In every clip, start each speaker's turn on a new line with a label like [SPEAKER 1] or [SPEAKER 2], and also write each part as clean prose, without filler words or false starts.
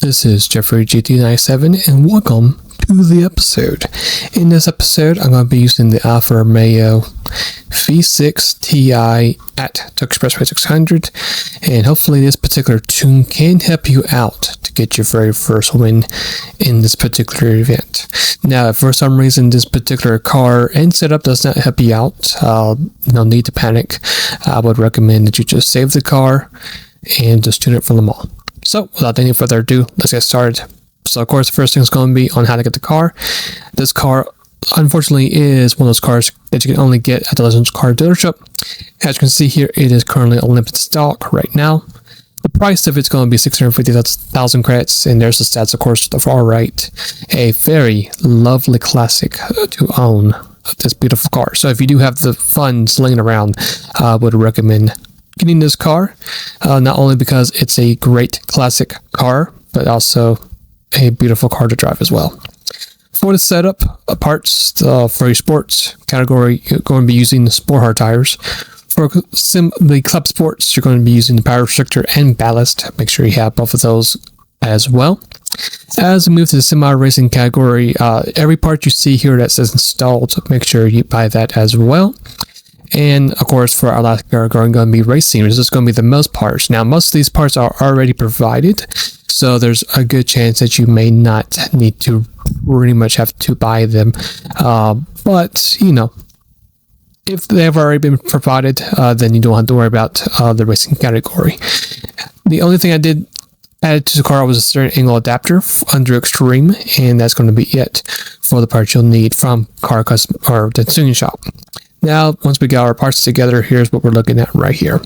[SPEAKER 1] This is Jeffrey GT7 and welcome to the episode. In this episode, I'm going to be using the Alfa Romeo V6 Ti at the Expressway 600, and hopefully this particular tune can help you out to get your very first win in this particular event. Now, if for some reason this particular car and setup does not help you out, no need to panic. I would recommend that you just save the car and just tune it from the mall. So, without any further ado, let's get started. So, of course, the first thing is going to be on how to get the car. This car, unfortunately, is one of those cars that you can only get at the Legends Car dealership. As you can see here, it is currently a limited stock right now. The price of it's going to be 650,000 credits, and there's the stats, of course, to the far right. A very lovely classic to own this beautiful car. So, if you do have the funds laying around, I would recommend getting this car, not only because it's a great classic car, but also a beautiful car to drive as well. For the setup, parts for your sports category, you're going to be using the Sport Hard tires. For the Club Sports, you're going to be using the power restrictor and ballast. Make sure you have both of those as well. As we move to the semi-racing category, every part you see here that says installed, make sure you buy that as well. And of course, for our last category, going to be racing. This is going to be the most parts. Now, most of these parts are already provided, so there's a good chance that you may not need to pretty much have to buy them. But you know, if they've already been provided, then you don't have to worry about the racing category. The only thing I did add to the car was a steering angle adapter under Extreme, and that's going to be it for the parts you'll need from Car Custom or the tuning shop. Now, once we got our parts together, here's what we're looking at right here.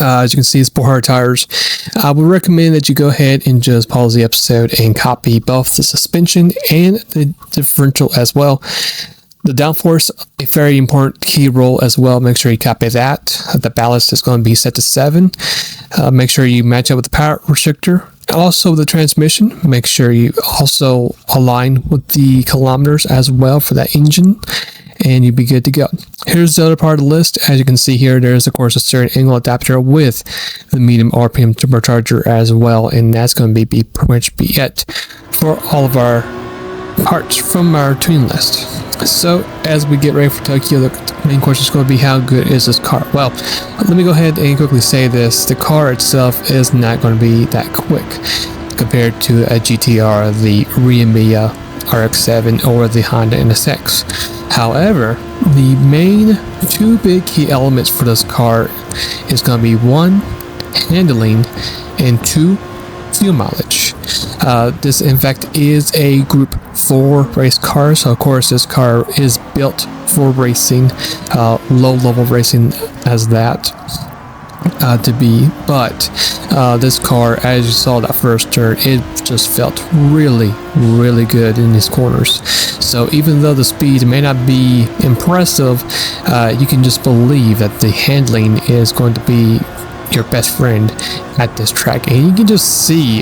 [SPEAKER 1] As you can see, Sport Hard tires. I would recommend that you go ahead and just pause the episode and copy both the suspension and the differential as well. The downforce, a very important key role as well. Make sure you copy that. The ballast is going to be set to 7. Make sure you match up with the power restrictor. Also, the transmission, make sure you also align with the kilometers as well for that engine, and you'll be good to go. Here's the other part of the list. As you can see here, there's of course a steering angle adapter with the medium RPM turbocharger as well, and that's going to be pretty much it for all of our parts from our tuning list. So as we get ready for Tokyo, the main question is going to be how good is this car? Well, let me go ahead and quickly say this. The car itself is not going to be that quick compared to a GTR, the Rivian RX-7, or the Honda NSX. However, the main two big key elements for this car is going to be 1, handling, and 2, fuel mileage. This in fact is a Group 4 race car, so of course this car is built for racing, low level racing as that to be, but this car, as you saw that first turn, it just felt really good in these corners. So even though the speed may not be impressive, you can just believe that the handling is going to be your best friend at this track, and you can just see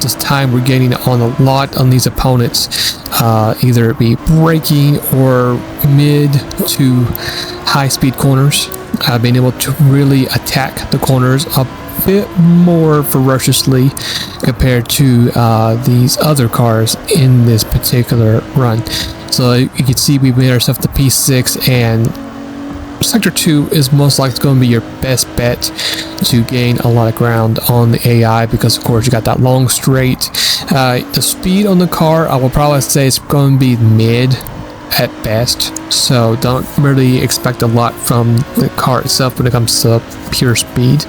[SPEAKER 1] this time we're getting on a lot on these opponents, either it be braking or mid to high speed corners. Being able to really attack the corners a bit more ferociously compared to these other cars in this particular run. So you can see we made ourselves the P6, and Sector 2 is most likely going to be your best bet to gain a lot of ground on the AI, because of course you got that long straight. The speed on the car, I will probably say it's going to be mid at best, so don't really expect a lot from the car itself when it comes to pure speed.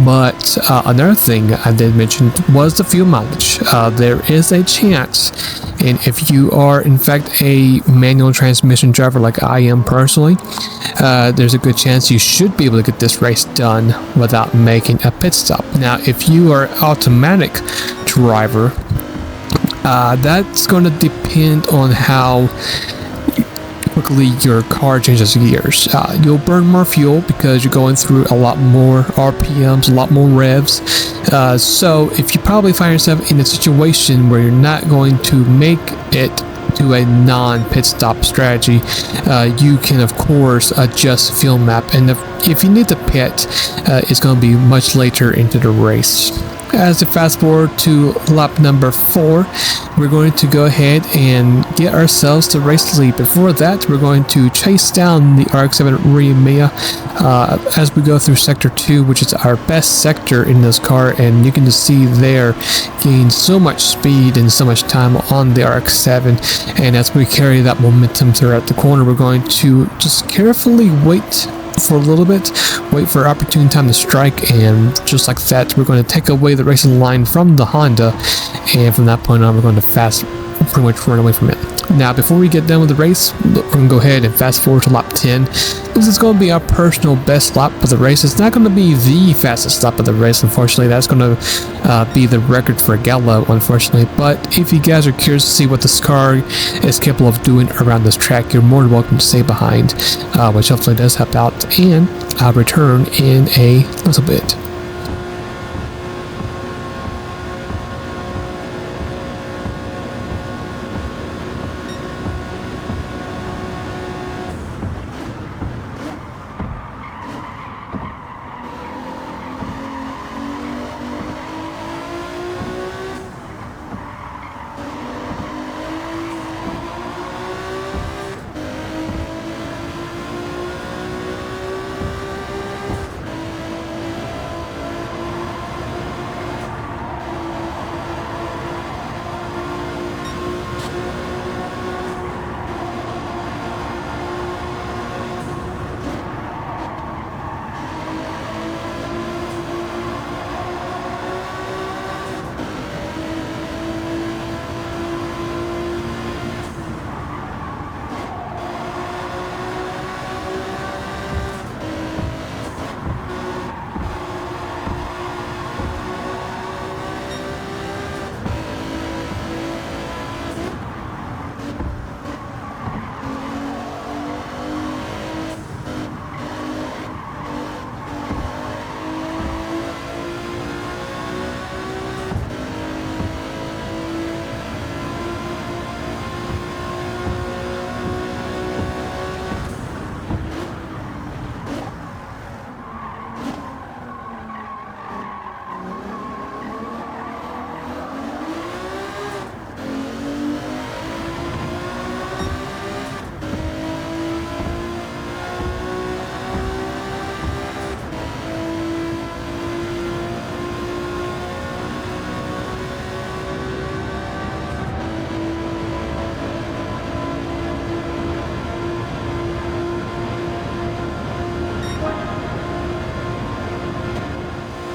[SPEAKER 1] But another thing I did mention was the fuel mileage. There is a chance, and if you are in fact a manual transmission driver like I am personally, there's a good chance you should be able to get this race done without making a pit stop. Now, if you are an automatic driver, that's going to depend on how quickly your car changes gears. You'll burn more fuel because you're going through a lot more RPMs, a lot more revs. So if you probably find yourself in a situation where you're not going to make it to a non-pit stop strategy, you can of course adjust fuel map, and if you need to pit, it's going to be much later into the race. as we fast forward to lap number 4, we're going to go ahead and get ourselves to race lead. Before that, we're going to chase down the RX-7 Remea as we go through sector 2, which is our best sector in this car, and you can just see there gain so much speed and so much time on the RX-7. And as we carry that momentum throughout the corner, we're going to just carefully wait for a little bit, wait for opportune time to strike, and just like that, we're going to take away the racing line from the Honda, and from that point on, we're going to pretty much run away from it. Now, before we get done with the race, we're going to go ahead and fast forward to lap 10. This is going to be our personal best lap of the race. It's not going to be the fastest lap of the race, unfortunately. That's going to be the record for Gallo, unfortunately. But if you guys are curious to see what this car is capable of doing around this track, you're more than welcome to stay behind, which hopefully does help out. And I'll return in a little bit.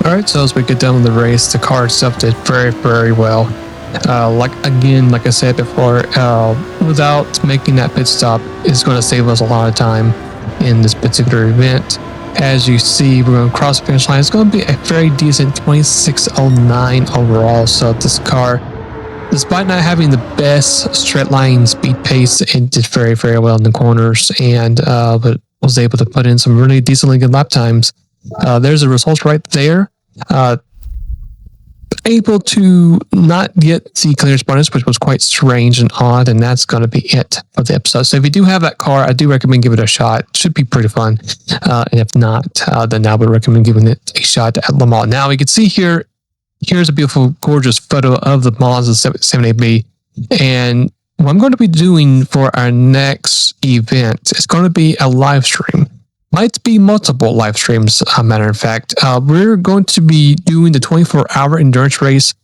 [SPEAKER 1] Alright, so as we get done with the race, the car itself did very, very well. Like I said before, without making that pit stop, it's going to save us a lot of time in this particular event. As you see, we're going to cross the finish line. It's going to be a very decent 26:09 overall. So this car, despite not having the best straight line speed pace, it did very, very well in the corners, and but was able to put in some really decently good lap times. There's the results right there. Able to not get the clearance bonus, which was quite strange and odd, and that's going to be it for the episode. So if you do have that car, I do recommend giving it a shot. It should be pretty fun. And if not, then I would recommend giving it a shot at Le Mans. Now, you can see here's a beautiful, gorgeous photo of the Mazda 780B. And what I'm going to be doing for our next event is going to be a live stream. Might be multiple live streams, matter of fact. We're going to be doing the 24-hour endurance race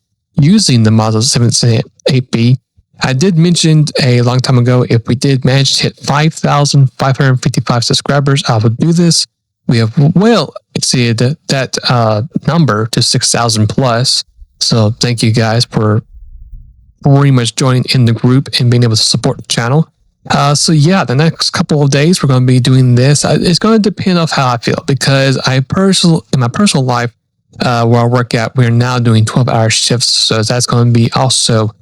[SPEAKER 1] using the Mazda 778B. I did mention a long time ago, if we did manage to hit 5,555 subscribers, I would do this. We have well exceeded that number to 6,000 plus. So thank you guys for pretty much joining in the group and being able to support the channel. So yeah, the next couple of days we're going to be doing this. It's going to depend on how I feel, because in my personal life, where I work at, we're now doing 12-hour shifts. So that's going to be also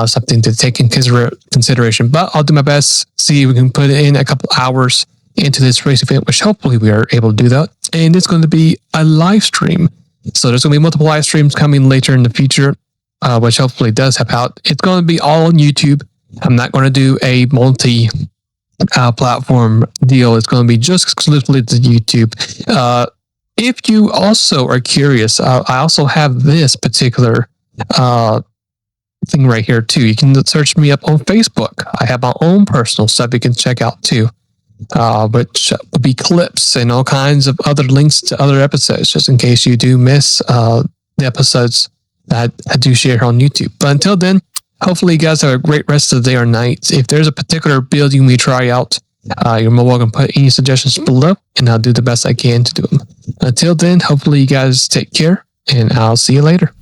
[SPEAKER 1] something to take in consideration. But I'll do my best, see if we can put in a couple hours into this race event, which hopefully we are able to do that. And it's going to be a live stream. So there's going to be multiple live streams coming later in the future, which hopefully does help out. It's going to be all on YouTube. I'm not going to do a multi-platform deal. It's going to be just exclusively to YouTube. if you also are curious, I also have this particular thing right here too. You can search me up on Facebook. I have my own personal stuff you can check out too, which will be clips and all kinds of other links to other episodes, just in case you do miss the episodes that I do share on YouTube. But until then, hopefully you guys have a great rest of the day or night. If there's a particular build you may try out, you're more welcome to put any suggestions below, and I'll do the best I can to do them. Until then, hopefully you guys take care, and I'll see you later.